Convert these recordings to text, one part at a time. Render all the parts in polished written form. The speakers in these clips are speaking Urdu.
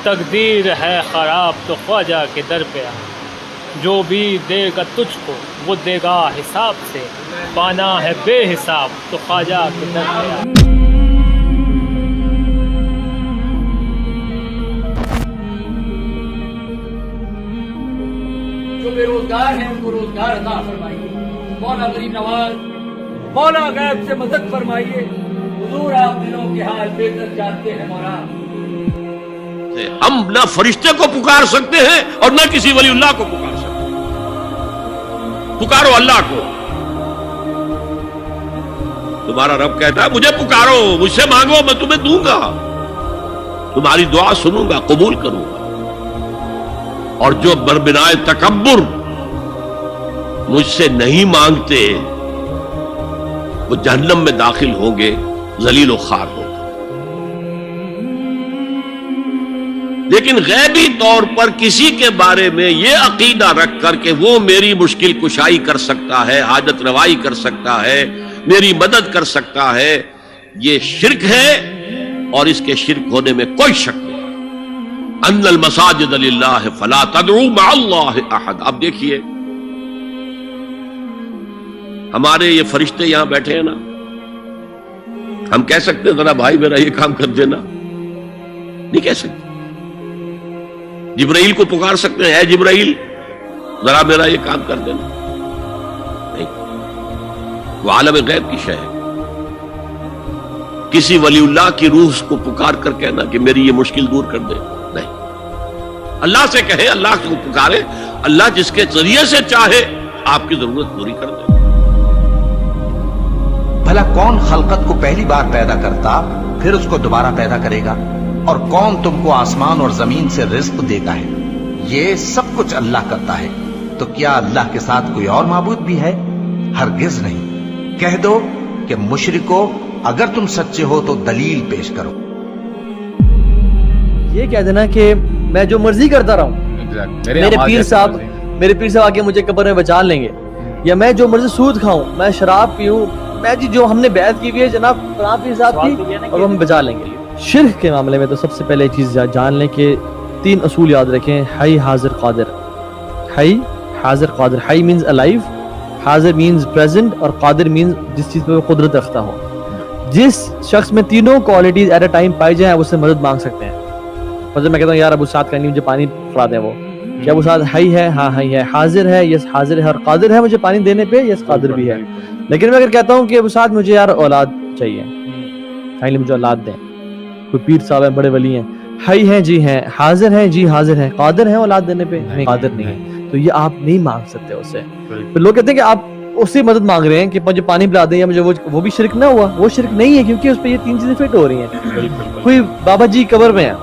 تقدیر ہے خراب تو خواجہ کے در پہ آ، جو بھی دے گا تجھ کو وہ دے گا حساب سے، پانا ہے بے حساب تو خواجہ کے در پہ آ۔ جو بے روزگار ہیں ان کو روزگار عطا فرمائیے، مولا غریب نواز، مولا غیب سے مدد فرمائیے، حضور آپ دلوں کے حال بہتر جانتے ہیں مولا۔ ہم نہ فرشتے کو پکار سکتے ہیں اور نہ کسی ولی اللہ کو پکار سکتے ہیں، پکارو اللہ کو۔ تمہارا رب کہتا ہے مجھے پکارو، مجھ سے مانگو، میں تمہیں دوں گا، تمہاری دعا سنوں گا، قبول کروں گا۔ اور جو بربنائے تکبر مجھ سے نہیں مانگتے وہ جہنم میں داخل ہوں گے، ذلیل و خوار ہوں گے۔ لیکن غیبی طور پر کسی کے بارے میں یہ عقیدہ رکھ کر کہ وہ میری مشکل کشائی کر سکتا ہے، حاجت روائی کر سکتا ہے، میری مدد کر سکتا ہے، یہ شرک ہے، اور اس کے شرک ہونے میں کوئی شک نہیں۔ ان المساجد للہ فلا تدعوا مع اللہ احد۔ اب دیکھیے ہمارے یہ فرشتے یہاں بیٹھے ہیں نا، ہم کہہ سکتے ہیں ذرا بھائی میرا یہ کام کر دینا؟ نہیں کہہ سکتے۔ جبرائیل کو پکار سکتے ہیں، اے جبرائیل ذرا میرا یہ کام کر دینا؟ نہیں، وہ عالم غیب کی شے ہے۔ کسی ولی اللہ کی روح کو پکار کر کہنا کہ میری یہ مشکل دور کر دے، نہیں۔ اللہ سے کہیں، اللہ کو پکارے، اللہ جس کے ذریعے سے چاہے آپ کی ضرورت پوری کر دے۔ بھلا کون خلقت کو پہلی بار پیدا کرتا پھر اس کو دوبارہ پیدا کرے گا؟ اور کون تم کو آسمان اور زمین سے رزق دیتا ہے؟ یہ سب کچھ اللہ کرتا ہے، تو کیا اللہ کے ساتھ کوئی اور معبود بھی ہے؟ ہرگز نہیں۔ کہہ دو کہ مشرکو اگر تم سچے ہو تو دلیل پیش کرو۔ یہ کہہ دینا کہ میں جو مرضی کرتا رہا ہوں، میرے پیر صاحب آ کے مجھے قبر میں بچا لیں گے، یا میں جو مرضی سود کھاؤں، میں شراب پیوں، میں جو ہم نے بیعت کی ہوئی ہے جناب فلاں پیر صاحب کی، اور ہم بچا لیں گے۔ شرک کے معاملے میں تو سب سے پہلے یہ چیز جان لیں کہ 3 اصول یاد رکھیں۔ حی، حاضر، قادر۔ حی، حاضر، قادر۔ حی مینز الائیو، حاضر مینز پریزنٹ، اور قادر مینز جس چیز پہ وہ قدرت رکھتا ہو۔ جس شخص میں تینوں کوالٹیز ایٹ اے ٹائم پائی جائیں اس سے مدد مانگ سکتے ہیں۔ مثلا میں کہتا ہوں یار ابو سعد کا نہیں مجھے پانی پڑا دیں، وہ کیا ابو سعد حی ہے؟ ہاں حی ہے۔ حاضر ہے؟ یس حاضر ہے۔ اور قادر ہے مجھے پانی دینے پہ؟ یس قادر بھی ہے۔ لیکن میں اگر کہتا ہوں کہ ابو سعد مجھے یار اولاد چاہیے، کائنڈلی مجھے اولاد دیں، کوئی پیر صاحب ہیں، بڑے ولی ہیں، حی ہیں جی ہیں، حاضر ہیں جی حاضر ہیں، قادر ہیں اولاد دینے پہ؟ نہیں، قادر نہیں ہے، تو یہ آپ نہیں مانگ سکتے اس سے۔ پھر لوگ کہتے ہیں کہ آپ اس سے مدد مانگ رہے ہیں کہ مجھے پانی پلا دیں یا مجھے وہ بھی شرک نہ ہوا؟ وہ شرک نہیں ہے، کیونکہ اس پہ یہ 3 چیزیں فٹ ہو رہی ہیں۔ کوئی بابا جی قبر میں ہیں،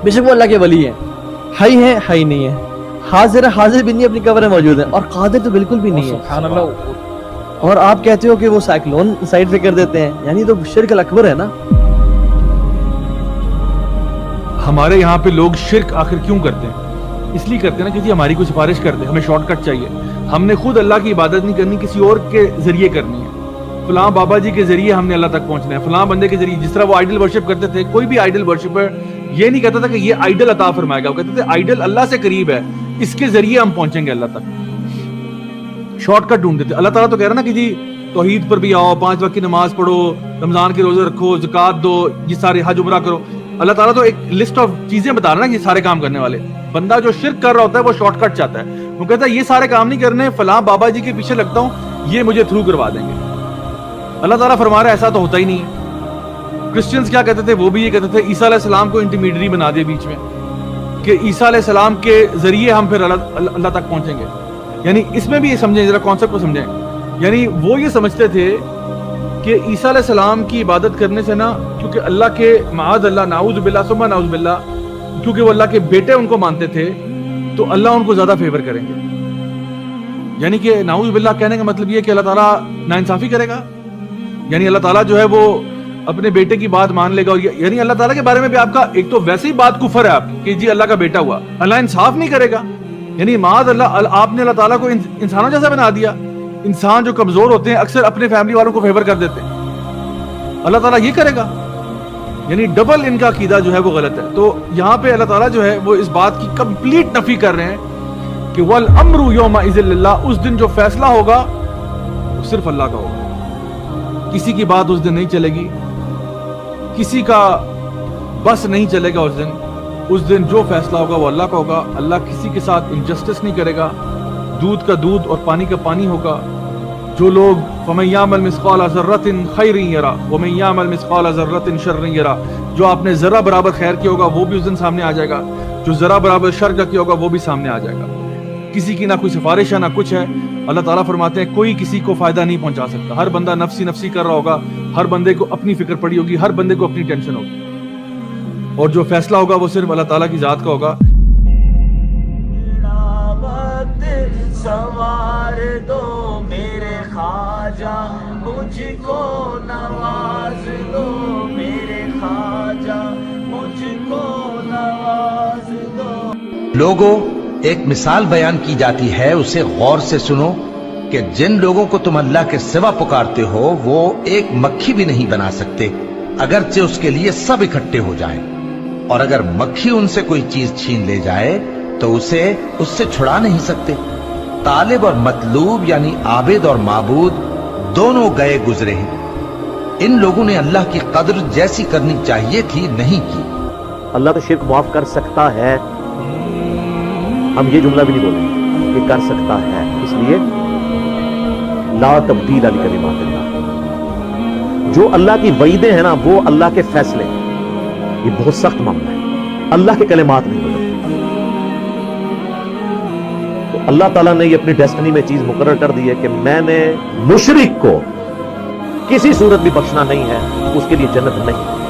بے شک وہ اللہ کے ولی ہیں، حی ہیں، حی نہیں ہے، حاضر ہے، حاضر بھی نہیں اپنی قبر میں موجود ہیں، اور قادر تو بالکل بھی نہیں ہے۔ اور آپ کہتے ہو کہ وہ سائیکلون سائڈ پہ کر دیتے ہیں، یعنی تو شرک الاکبر ہے نا۔ ہمارے یہاں پہ لوگ شرک آخر کیوں کرتے ہیں؟ اس لیے کرتے ہیں نا کہ ہماری کوئی سفارش کر دے، ہمیں شارٹ کٹ چاہیے، ہم نے خود اللہ کی عبادت نہیں کرنی، کسی اور کے ذریعے کرنی ہے۔ فلاں بابا جی کے ذریعے ہم نے اللہ تک پہنچنا ہے، فلاں بندے کے ذریعے۔ جس طرح وہ آئیڈل ورشپ کرتے تھے، کوئی بھی آئیڈل ورشپر یہ نہیں کہتا تھا کہ یہ آئیڈل عطا فرمائے گا، وہ کہتے تھے آئیڈل اللہ سے قریب ہے، اس کے ذریعے ہم پہنچیں گے اللہ تک۔ شارٹ کٹ ڈھونڈتے تھے۔ اللہ تعالیٰ تو کہہ رہا نا کہ جی توحید پر بھی آؤ، 5 وقت کی نماز پڑھو، رمضان کے روزے رکھو، زکات دو، یہ سارے حج عمرہ کرو۔ اللہ تعالیٰ تو ایک لسٹ آف چیزیں بتا رہا نا یہ سارے کام کرنے والے۔ بندہ جو شرک کر رہا ہوتا ہے وہ شارٹ کٹ چاہتا ہے، وہ کہتا ہے یہ سارے کام نہیں کرنے، فلاں بابا جی کے پیچھے لگتا ہوں، یہ مجھے تھرو کروا دیں گے۔ اللہ تعالیٰ فرما رہا ہے ایسا تو ہوتا ہی نہیں ہے۔ کرسچنز کیا کہتے تھے؟ وہ بھی یہ کہتے تھے عیسیٰ علیہ السلام کو انٹرمیڈیری بنا دے بیچ میں، کہ عیسیٰ علیہ السلام کے ذریعے ہم پھر اللہ تک پہنچیں گے۔ یعنی اس میں بھی یہ سمجھیں، ذرا کانسیپٹ کو سمجھیں۔ یعنی وہ یہ سمجھتے تھے کہ عیسیٰ علیہ السلام کی عبادت کرنے سے نا، کیونکہ اللہ کے معاذ اللہ، نعوذ باللہ ثم نعوذ باللہ، کیونکہ وہ اللہ کے بیٹے ان کو مانتے تھے، تو اللہ ان کو زیادہ فیور کریں گے۔ یعنی کہ نعوذ باللہ کہنے کا مطلب یہ کہ اللہ تعالیٰ ناانصافی کرے گا، یعنی اللہ تعالیٰ جو ہے وہ اپنے بیٹے کی بات مان لے گا، اور یعنی اللہ تعالیٰ کے بارے میں بھی آپ کا ایک تو ویسے ہی بات کفر ہے آپ کی کہ جی اللہ کا بیٹا ہوا، اللہ انصاف نہیں کرے گا۔ یعنی معاذ اللہ، آپ نے اللہ تعالیٰ کو انسانوں جیسا بنا دیا۔ انسان جو کمزور ہوتے ہیں اکثر اپنے فیملی والوں کو فیور کر دیتے ہیں، اللہ تعالیٰ یہ کرے گا؟ یعنی ڈبل ان کا عقیدہ جو ہے وہ غلط ہے. تو یہاں پہ اللہ تعالیٰ جو ہے وہ اس بات کی کمپلیٹ نفی کر رہے ہیں کہ وَالْأَمْرُ يَوْمَئِذٍ لِلَّهِ, اس دن جو فیصلہ ہوگا وہ صرف اللہ کا ہوگا. کسی کی بات اس دن نہیں چلے گی, کسی کا بس نہیں چلے گا اس دن. اس دن جو فیصلہ ہوگا وہ اللہ کا ہوگا. اللہ کسی کے ساتھ انجسٹس نہیں کرے گا. دودھ کا دودھ اور پانی کا پانی ہوگا. جو لوگ فَمَن يَعْمَلْ مِثْقَالَ ذَرَّةٍ خَيْرٍ يَرَهُ وَمَن يَعْمَلْ مِثْقَالَ ذَرَّةٍ شَرٍّ يَرَهُ, جو آپ نے ذرہ برابر خیر کیا ہوگا وہ بھی اس دن سامنے آ جائے گا, جو ذرہ برابر شر کا کیا ہوگا وہ بھی سامنے آ جائے گا. کسی کی نہ کوئی سفارش ہے نہ کچھ ہے. اللہ تعالیٰ فرماتے ہیں کوئی کسی کو فائدہ نہیں پہنچا سکتا. ہر بندہ نفسی نفسی کر رہا ہوگا, ہر بندے کو اپنی فکر پڑی ہوگی, ہر بندے کو اپنی ٹینشن ہوگی, اور جو فیصلہ ہوگا وہ صرف اللہ تعالیٰ کی ذات کا ہوگا. سوار دو میرے خواجہ, مجھ کو نواز دو میرے خواجہ, مجھ کو نواز دو. لوگوں, ایک مثال بیان کی جاتی ہے, اسے غور سے سنو کہ جن لوگوں کو تم اللہ کے سوا پکارتے ہو وہ ایک مکھی بھی نہیں بنا سکتے اگرچہ اس کے لیے سب اکٹھے ہو جائیں. اور اگر مکھی ان سے کوئی چیز چھین لے جائے تو اسے اس سے چھڑا نہیں سکتے. طالب اور مطلوب یعنی عابد اور معبود دونوں گئے گزرے ہیں. ان لوگوں نے اللہ کی قدر جیسی کرنی چاہیے تھی نہیں کی. اللہ تو شرک معاف کر سکتا ہے, ہم یہ جملہ بھی نہیں بولیں کہ کر سکتا ہے, اس لیے لا تبدیل لکلمات اللہ. جو اللہ کی وعیدیں ہیں نا وہ اللہ کے فیصلے, یہ بہت سخت معاملہ ہے. اللہ کے کلمات نہیں بدلتے. تو اللہ تعالیٰ نے یہ اپنی ڈیسٹنی میں چیز مقرر کر دی ہے کہ میں نے مشرک کو کسی صورت بھی بخشنا نہیں ہے, اس کے لیے جنت نہیں.